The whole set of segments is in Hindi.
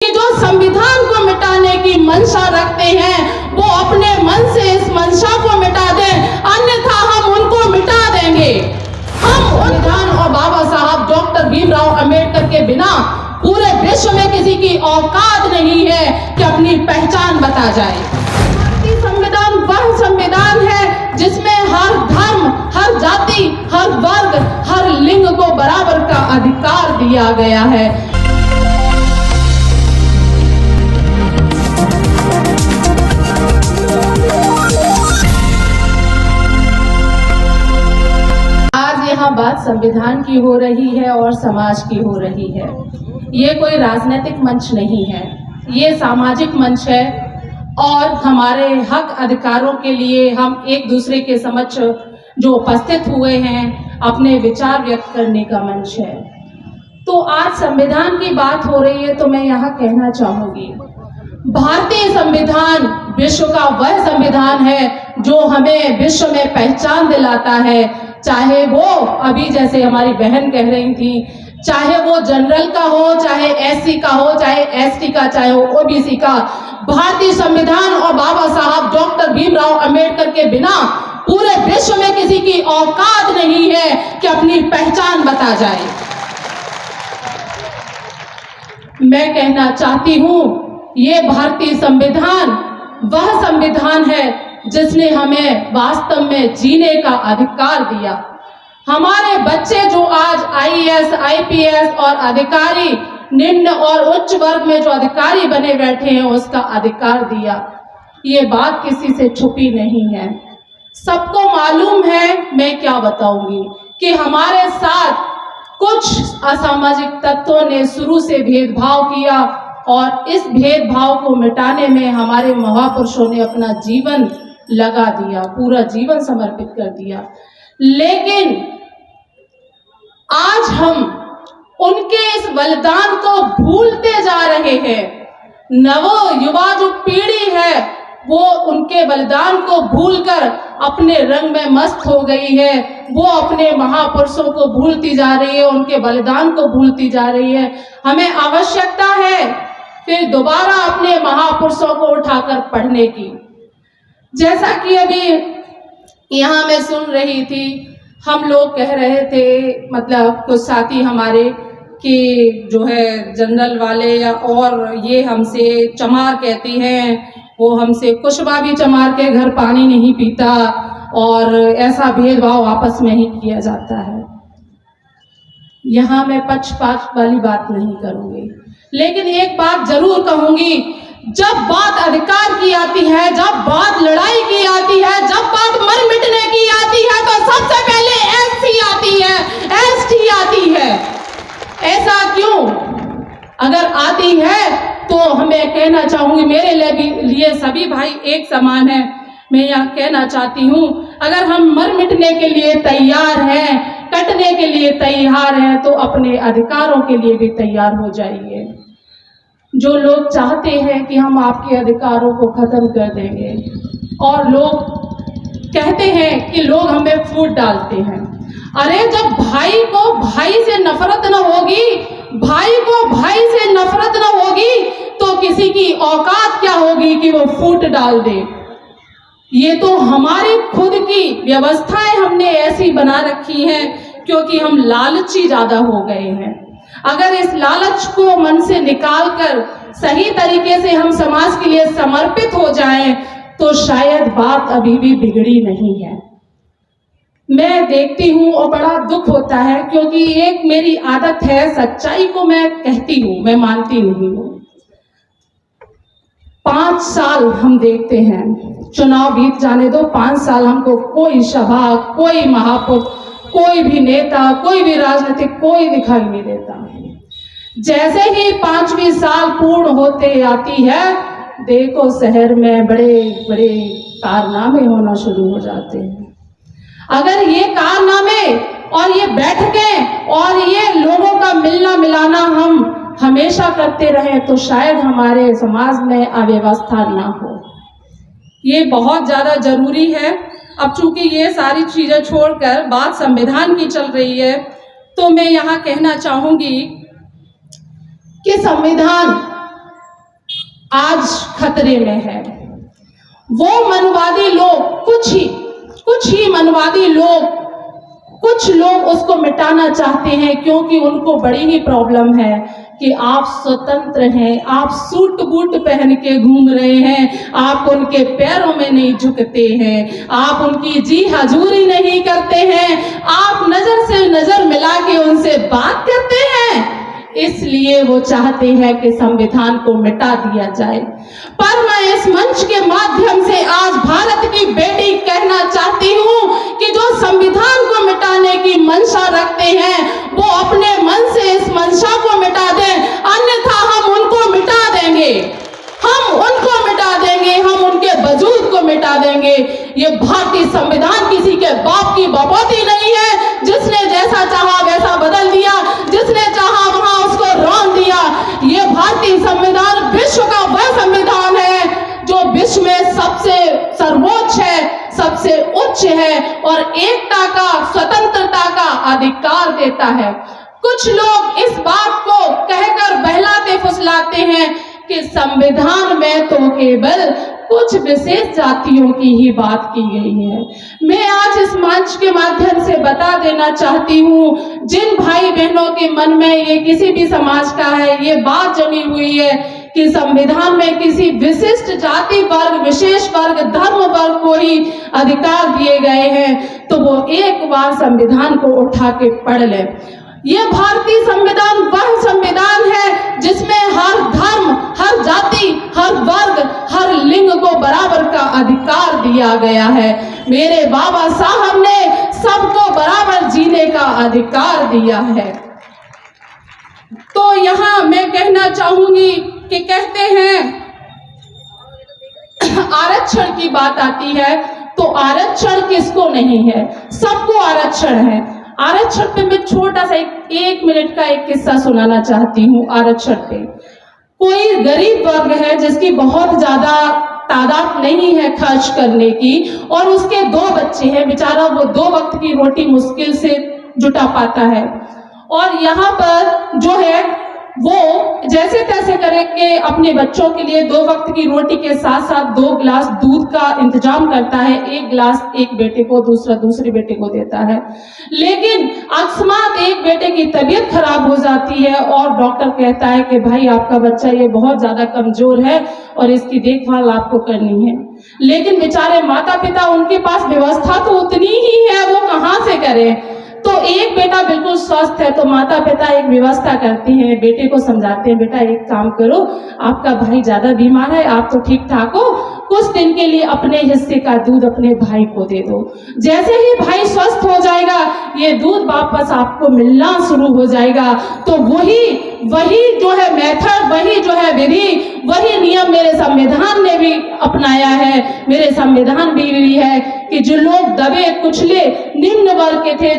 कि जो संविधान को मिटाने की मंशा रखते हैं वो अपने मन से इस मंशा को मिटा दें, अन्यथा हम उनको मिटा देंगे। हम संविधान और बाबा साहब डॉक्टर भीमराव अंबेडकर के बिना पूरे विश्व में किसी की औकात नहीं है कि अपनी पहचान बता जाए। भारतीय संविधान वह संविधान है जिसमें हर धर्म, हर जाति, हर वर्ग, हर लिंग को बराबर का अधिकार दिया गया है। यहाँ बात संविधान की हो रही है और समाज की हो रही है। ये कोई राजनीतिक मंच नहीं है, ये सामाजिक मंच है और हमारे हक अधिकारों के लिए हम एक दूसरे के समक्ष जो उपस्थित हुए हैं अपने विचार व्यक्त करने का मंच है। तो आज संविधान की बात हो रही है तो मैं यहाँ कहना चाहूंगी, भारतीय संविधान विश्व का वह संविधान है जो हमें विश्व में पहचान दिलाता है। चाहे वो अभी जैसे हमारी बहन कह रही थी, चाहे वो जनरल का हो, चाहे एससी का हो, चाहे एसटी का, चाहे वो ओबीसी का, भारतीय संविधान और बाबा साहब डॉक्टर भीमराव अंबेडकर के बिना पूरे विश्व में किसी की औकात नहीं है कि अपनी पहचान बता जाए। मैं कहना चाहती हूं, ये भारतीय संविधान वह संविधान है जिसने हमें वास्तव में जीने का अधिकार दिया। हमारे बच्चे जो आज आईएएस, आईपीएस और अधिकारी, निम्न और उच्च वर्ग में जो अधिकारी बने बैठे हैं, उसका अधिकार दिया। ये बात किसी से छुपी नहीं है, सबको मालूम है। मैं क्या बताऊंगी कि हमारे साथ कुछ असामाजिक तत्वों ने शुरू से भेदभाव किया और इस भेदभाव को मिटाने में हमारे महापुरुषों ने अपना जीवन लगा दिया, पूरा जीवन समर्पित कर दिया। लेकिन आज हम उनके इस बलिदान को भूलते जा रहे हैं। नवो युवा जो पीढ़ी है वो उनके बलिदान को भूलकर अपने रंग में मस्त हो गई है। वो अपने महापुरुषों को भूलती जा रही है, उनके बलिदान को भूलती जा रही है। हमें आवश्यकता है फिर दोबारा अपने महापुरुषों को उठाकर पढ़ने की। जैसा कि अभी यहाँ मैं सुन रही थी, हम लोग कह रहे थे, मतलब कुछ साथी हमारे, कि जो है जनरल वाले या और ये हमसे चमार कहती हैं, वो हमसे कुशबा भी चमार के घर पानी नहीं पीता और ऐसा भेदभाव आपस में ही किया जाता है। यहाँ मैं पक्षपात वाली बात नहीं करूँगी, लेकिन एक बात जरूर कहूँगी, जब बात अधिकार की आती है, जब बात लड़ाई की आती है, जब बात मर मिटने की आती है, तो सबसे पहले एससी आती है, एसटी आती है। ऐसा क्यों? अगर आती है तो हमें कहना चाहूंगी, मेरे लिए सभी भाई एक समान है। मैं यह कहना चाहती हूँ, अगर हम मर मिटने के लिए तैयार हैं, कटने के लिए तैयार हैं, तो अपने अधिकारों के लिए भी तैयार हो जाइए। जो लोग चाहते हैं कि हम आपके अधिकारों को खत्म कर देंगे, और लोग कहते हैं कि लोग हमें फूट डालते हैं। अरे जब भाई को भाई से नफरत न होगी, भाई को भाई से नफरत न होगी, तो किसी की औकात क्या होगी कि वो फूट डाल दे। ये तो हमारी खुद की व्यवस्थाएं हमने ऐसी बना रखी हैं क्योंकि हम लालची ज्यादा हो गए हैं। अगर इस लालच को मन से निकालकर सही तरीके से हम समाज के लिए समर्पित हो जाएं, तो शायद बात अभी भी बिगड़ी नहीं है। मैं देखती हूँ और बड़ा दुख होता है, क्योंकि एक मेरी आदत है, सच्चाई को मैं कहती हूँ, मैं मानती नहीं हूँ। 5 साल हम देखते हैं, चुनाव बीत जाने दो, 5 साल हमको कोई सभा, कोई महापुरुष, कोई भी नेता, कोई भी राजनीतिक कोई दिखाई नहीं देता। जैसे ही 5वीं साल पूर्ण होते आती है, देखो शहर में बड़े बड़े कारनामे होना शुरू हो जाते हैं। अगर ये कारनामे और ये बैठकें और ये लोगों का मिलना मिलाना हम हमेशा करते रहें, तो शायद हमारे समाज में अव्यवस्था ना हो। ये बहुत ज़्यादा जरूरी है। अब चूंकि ये सारी चीज़ें छोड़कर बात संविधान की चल रही है, तो मैं यहाँ कहना चाहूँगी कि संविधान आज खतरे में है। वो मनवादी लोग, कुछ ही मनवादी लोग, कुछ लोग उसको मिटाना चाहते हैं, क्योंकि उनको बड़ी ही प्रॉब्लम है कि आप स्वतंत्र हैं, आप सूट बूट पहन के घूम रहे हैं, आप उनके पैरों में नहीं झुकते हैं, आप उनकी जी हजूरी नहीं करते हैं, आप नजर से नजर मिला के उनसे बात करते हैं। इसलिए वो चाहते हैं कि संविधान को मिटा दिया जाए। पर मैं इस मंच के माध्यम से आज भारत की बेटी कहना चाहती हूँ कि जो संविधान को मिटाने की मंशा रखते हैं वो अपने मन से इस मंशा को मिटा दें, अन्यथा हम उनको मिटा देंगे, हम उनको मिटा देंगे, हम उनके वजूद को मिटा देंगे। ये भारतीय संविधान किसी के बाप की बपौती नहीं है, जिसने जैसा चाहा वैसा बदल दिया, जिसने चाहा वहां उसको रौंद दिया। ये भारतीय संविधान विश्व का वह संविधान है जो विश्व में सबसे सर्वोच्च है, सबसे उच्च है और एकता का, स्वतंत्रता का अधिकार देता है। कुछ लोग इस बात को कहकर बहलाते फुसलाते हैं कि संविधान में तो केवल कुछ विशेष जातियों की ही बात की गई है। मैं आज इस मंच के माध्यम से बता देना चाहती हूँ, जिन भाई बहनों के मन में ये किसी भी समाज का है ये बात जमी हुई है कि संविधान में किसी विशिष्ट जाति वर्ग, विशेष वर्ग, धर्म वर्ग को ही अधिकार दिए गए हैं, तो वो एक बार संविधान को उठा के पढ़ ले। ये भारतीय संविधान वह संविधान है जिसमें हर धर्म, हर जाति, हर वर्ग, हर लिंग को बराबर का अधिकार दिया गया है। मेरे बाबा साहब ने सबको बराबर जीने का अधिकार दिया है। तो यहाँ मैं कहना चाहूंगी कि कहते हैं आरक्षण की बात आती है तो आरक्षण किसको नहीं है, सबको आरक्षण है। आरक्षण पे मैं छोटा सा एक मिनट का एक किस्सा सुनाना चाहती हूँ। आरक्षण पे कोई गरीब वर्ग है जिसकी बहुत ज्यादा तादाद नहीं है खर्च करने की और उसके 2 बच्चे हैं, बेचारा वो 2 वक्त की रोटी मुश्किल से जुटा पाता है और यहाँ पर जो है वो जैसे तैसे करके अपने बच्चों के लिए 2 वक्त की रोटी के साथ साथ 2 गिलास दूध का इंतजाम करता है। 1 गिलास एक बेटे को, दूसरे बेटे को देता है। लेकिन अकस्मात एक बेटे की तबीयत खराब हो जाती है और डॉक्टर कहता है कि भाई आपका बच्चा ये बहुत ज्यादा कमजोर है और इसकी देखभाल आपको करनी है। लेकिन बेचारे माता पिता, उनके पास व्यवस्था तो उतनी ही है, वो कहाँ से करें। तो एक बेटा बिल्कुल स्वस्थ है तो माता पिता एक व्यवस्था करते हैं, बेटे को समझाते हैं, बेटा एक काम करो, आपका भाई ज्यादा बीमार है, आप तो ठीक ठाक हो, कुछ दिन के लिए अपने हिस्से का दूध अपने भाई को दे दो। जैसे ही भाई स्वस्थ हो जाएगा ये दूध वापस आपको मिलना शुरू हो जाएगा। तो वही जो है मेथड, वही जो है विधि, वही नियम मेरे संविधान ने भी अपनाया है। मेरे संविधान भी है कि जो लोग दबे कुचले निम्न वर्ग के थे,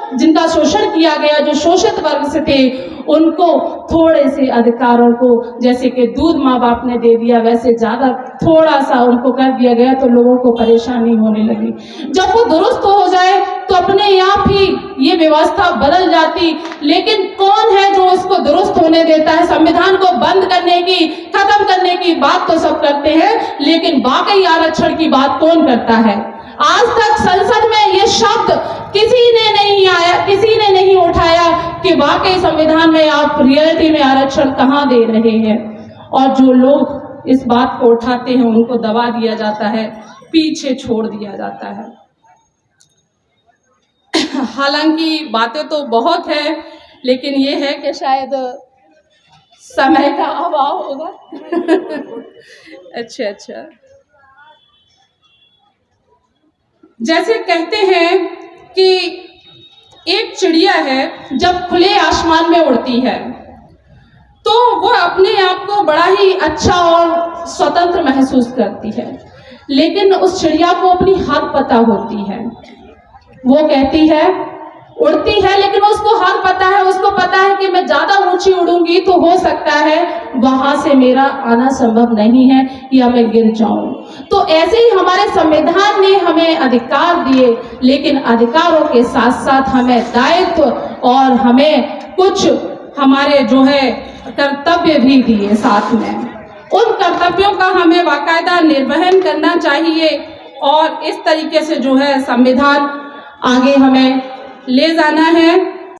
जिनका शोषण किया गया, जो शोषित वर्ग से थे, उनको थोड़े से अधिकारों को, जैसे कि दूध माँ बाप ने दे दिया, वैसे ज्यादा थोड़ा सा उनको कर दिया गया तो लोगों को परेशानी होने लगी। जब वो दुरुस्त हो जाए तो अपने आप ही ये व्यवस्था बदल जाती। लेकिन कौन है जो उसको दुरुस्त होने देता है। संविधान को बंद करने की, खत्म करने की बात तो सब करते हैं, लेकिन वाकई आरक्षण की बात कौन करता है। आज तक संसद में ये शब्द किसी ने नहीं उठाया कि वाकई संविधान में आप रियलिटी में आरक्षण कहाँ दे रहे हैं। और जो लोग इस बात को उठाते हैं उनको दबा दिया जाता है, पीछे छोड़ दिया जाता है। हालांकि बातें तो बहुत है, लेकिन ये है कि शायद समय का अभाव होगा। अच्छा, जैसे कहते हैं कि एक चिड़िया है जब खुले आसमान में उड़ती है तो वो अपने आप को बड़ा ही अच्छा और स्वतंत्र महसूस करती है, लेकिन उस चिड़िया को अपनी हद पता होती है। वो कहती है, उड़ती है, लेकिन उसको हद पता है, उसको पता है कि मैं ज्यादा ऊंची उड़ूंगी तो हो सकता है वहां से मेरा आना संभव नहीं है या मैं गिर जाऊं। तो ऐसे ही हमारे संविधान ने हमें अधिकार दिए, लेकिन अधिकारों के साथ साथ हमें दायित्व और हमें कुछ हमारे जो है कर्तव्य भी दिए साथ में। कर्तव्यों का हमें बाकायदा निर्वहन करना चाहिए और इस तरीके से जो है संविधान आगे हमें ले जाना है।